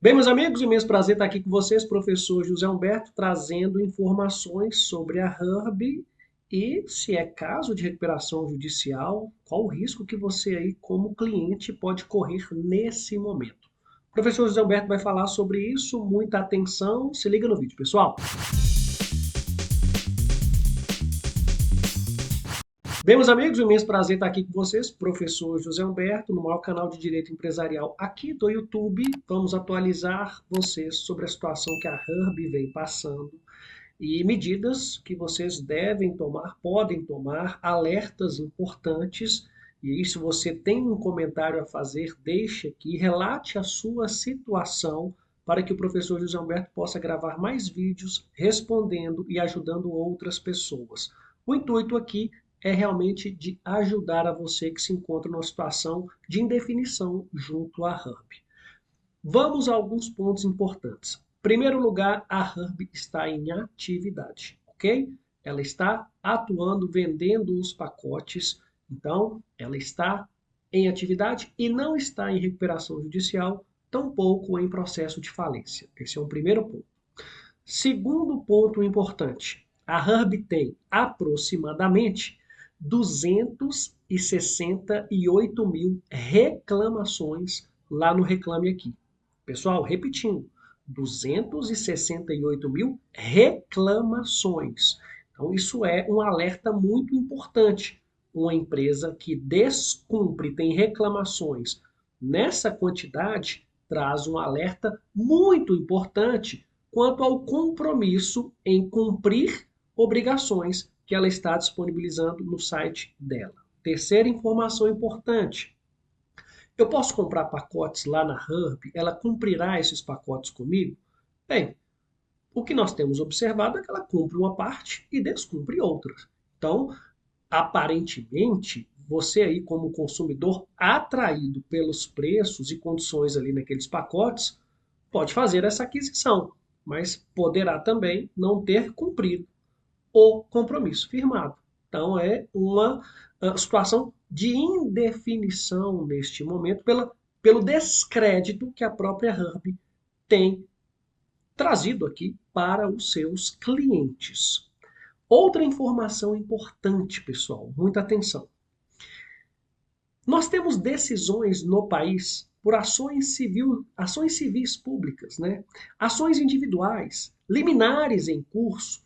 Bem, meus amigos, imenso prazer estar aqui com vocês, professor José Humberto, trazendo informações sobre a HERB e, se é caso de recuperação judicial, qual o risco que você aí, como cliente, pode correr nesse momento. O professor José Humberto vai falar sobre isso, muita atenção, se liga no vídeo, pessoal. Bem, meus amigos, um imenso prazer estar aqui com vocês, professor José Humberto, no maior canal de Direito Empresarial aqui do YouTube. Vamos atualizar vocês sobre a situação que a HERB vem passando e medidas que vocês devem tomar, podem tomar, alertas importantes. E aí, se você tem um comentário a fazer, deixe aqui, relate a sua situação para que o professor José Humberto possa gravar mais vídeos respondendo e ajudando outras pessoas. O intuito aqui é realmente de ajudar a você que se encontra numa situação de indefinição junto à HERB. Vamos a alguns pontos importantes. Em primeiro lugar, a HERB está em atividade, ok? Ela está atuando, vendendo os pacotes, então ela está em atividade e não está em recuperação judicial, tampouco em processo de falência. Esse é um primeiro ponto. Segundo ponto importante, a HERB tem aproximadamente 268 mil reclamações lá no Reclame Aqui. Pessoal, repetindo, 268 mil reclamações. Então, isso é um alerta muito importante. Uma empresa que descumpre, tem reclamações nessa quantidade, traz um alerta muito importante quanto ao compromisso em cumprir obrigações que ela está disponibilizando no site dela. Terceira informação importante: eu posso comprar pacotes lá na HERB, ela cumprirá esses pacotes comigo? Bem, o que nós temos observado é que ela cumpre uma parte e descumpre outras. Então, aparentemente, você aí como consumidor atraído pelos preços e condições ali naqueles pacotes, pode fazer essa aquisição, mas poderá também não ter cumprido o compromisso firmado. Então, é uma situação de indefinição neste momento pelo descrédito que a própria HERB tem trazido aqui para os seus clientes. Outra informação importante, pessoal, muita atenção. Nós temos decisões no país por ações civis públicas, né? Ações individuais, liminares em curso,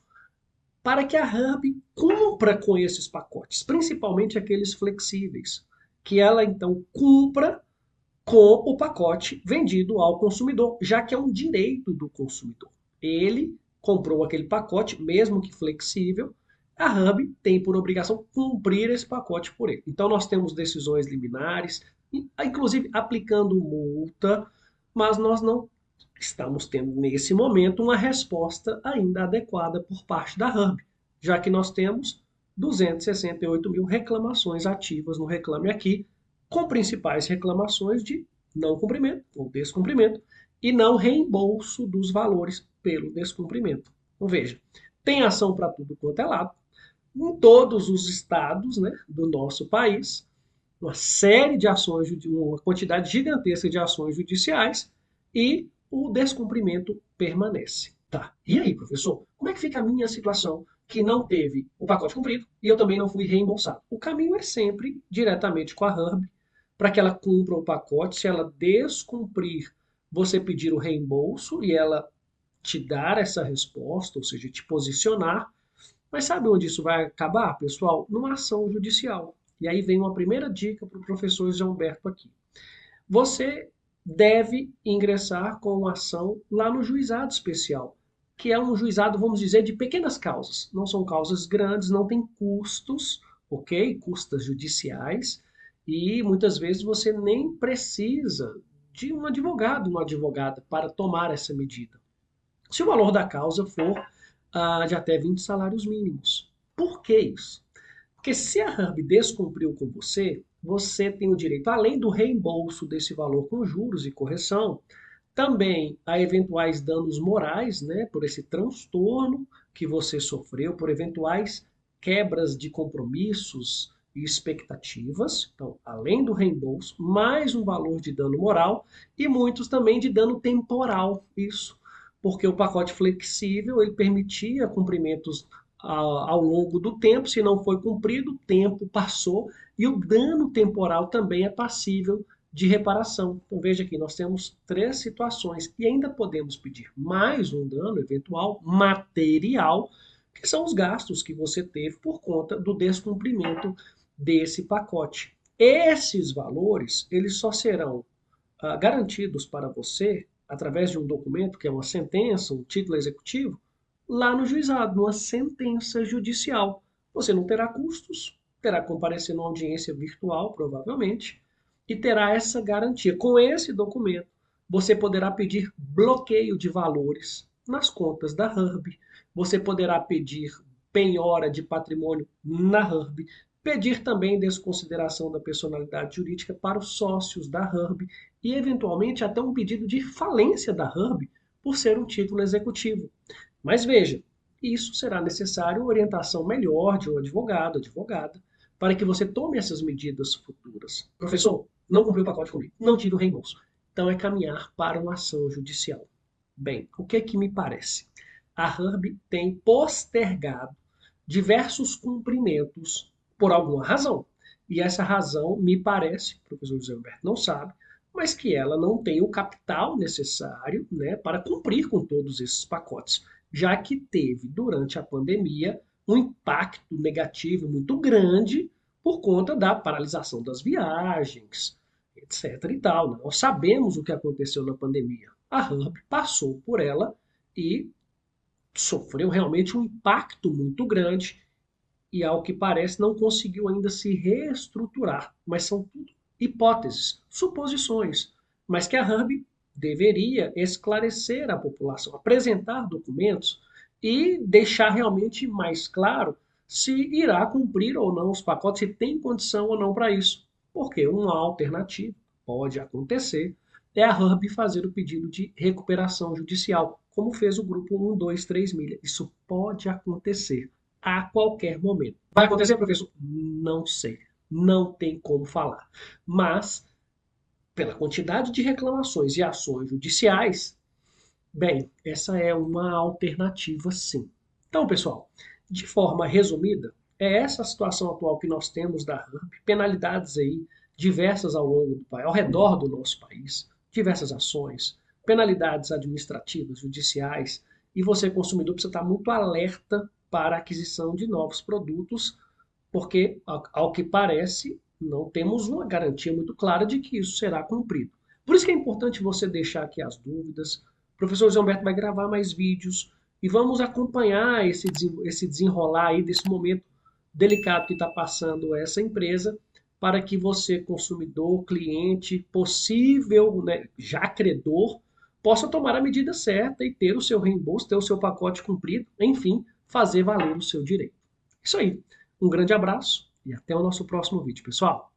para que a HERB cumpra com esses pacotes, principalmente aqueles flexíveis, que ela então cumpra com o pacote vendido ao consumidor, já que é um direito do consumidor. Ele comprou aquele pacote, mesmo que flexível, a HERB tem por obrigação cumprir esse pacote por ele. Então nós temos decisões liminares, inclusive aplicando multa, mas nós não estamos tendo nesse momento uma resposta ainda adequada por parte da HERB, já que nós temos 268 mil reclamações ativas no Reclame Aqui, com principais reclamações de não cumprimento ou descumprimento e não reembolso dos valores pelo descumprimento. Então veja, tem ação para tudo quanto é lado, em todos os estados, né, do nosso país, uma série de ações, uma quantidade gigantesca de ações judiciais e o descumprimento permanece. Tá. E aí, professor, como é que fica a minha situação que não teve o pacote cumprido e eu também não fui reembolsado? O caminho é sempre diretamente com a HERB para que ela cumpra o pacote. Se ela descumprir, você pedir o reembolso e ela te dar essa resposta, ou seja, te posicionar. Mas sabe onde isso vai acabar, pessoal? Numa ação judicial. E aí vem uma primeira dica para o professor João Humberto aqui. Você deve ingressar com uma ação lá no juizado especial, que é um juizado, vamos dizer, de pequenas causas. Não são causas grandes, não tem custos, ok? Custas judiciais. E muitas vezes você nem precisa de um advogado, uma advogada para tomar essa medida. Se o valor da causa for de até 20 salários mínimos. Por que isso? Porque se a HERB descumpriu com você, você tem o direito, além do reembolso desse valor com juros e correção, também a eventuais danos morais, né, por esse transtorno que você sofreu, por eventuais quebras de compromissos e expectativas, então, além do reembolso, mais um valor de dano moral e muitos também de dano temporal, isso, porque o pacote flexível ele permitia cumprimentos ao longo do tempo, se não foi cumprido, o tempo passou e o dano temporal também é passível de reparação. Então veja aqui, nós temos três situações e ainda podemos pedir mais um dano eventual material, que são os gastos que você teve por conta do descumprimento desse pacote. Esses valores, eles só serão garantidos para você através de um documento, que é uma sentença, um título executivo, lá no juizado, numa sentença judicial. Você não terá custos, terá que comparecer numa audiência virtual, provavelmente, e terá essa garantia. Com esse documento, você poderá pedir bloqueio de valores nas contas da HURB, você poderá pedir penhora de patrimônio na HURB, pedir também desconsideração da personalidade jurídica para os sócios da HURB e, eventualmente, até um pedido de falência da HURB por ser um título executivo. Mas veja, isso será necessário orientação melhor de um advogado, advogada, para que você tome essas medidas futuras. Professor, não cumpriu o pacote comigo, não tive o reembolso. Então é caminhar para uma ação judicial. Bem, o que é que me parece? A HURB tem postergado diversos cumprimentos por alguma razão. E essa razão me parece, o professor José Humberto não sabe, mas que ela não tem o capital necessário, né, para cumprir com todos esses pacotes, já que teve, durante a pandemia, um impacto negativo muito grande por conta da paralisação das viagens, etc. e tal. Né? Nós sabemos o que aconteceu na pandemia. A HURB passou por ela e sofreu realmente um impacto muito grande e, ao que parece, não conseguiu ainda se reestruturar. Mas são tudo hipóteses, suposições, mas que a HURB deveria esclarecer à população, apresentar documentos e deixar realmente mais claro se irá cumprir ou não os pacotes, se tem condição ou não para isso. Porque uma alternativa pode acontecer é a HURB fazer o pedido de recuperação judicial, como fez o grupo 123 milha. Isso pode acontecer a qualquer momento. Vai acontecer, professor? Não sei. Não tem como falar. Mas, pela quantidade de reclamações e ações judiciais, bem, essa é uma alternativa sim. Então, pessoal, de forma resumida, é essa a situação atual que nós temos da RAMP, penalidades aí diversas ao longo do país, ao redor do nosso país, diversas ações, penalidades administrativas, judiciais, e você, consumidor, precisa estar muito alerta para a aquisição de novos produtos, porque, ao que parece, não temos uma garantia muito clara de que isso será cumprido. Por isso que é importante você deixar aqui as dúvidas. O professor José Humberto vai gravar mais vídeos e vamos acompanhar esse desenrolar aí desse momento delicado que está passando essa empresa, para que você, consumidor, cliente, possível, né, já credor, possa tomar a medida certa e ter o seu reembolso, ter o seu pacote cumprido, enfim, fazer valer o seu direito. Isso aí. Um grande abraço e até o nosso próximo vídeo, pessoal.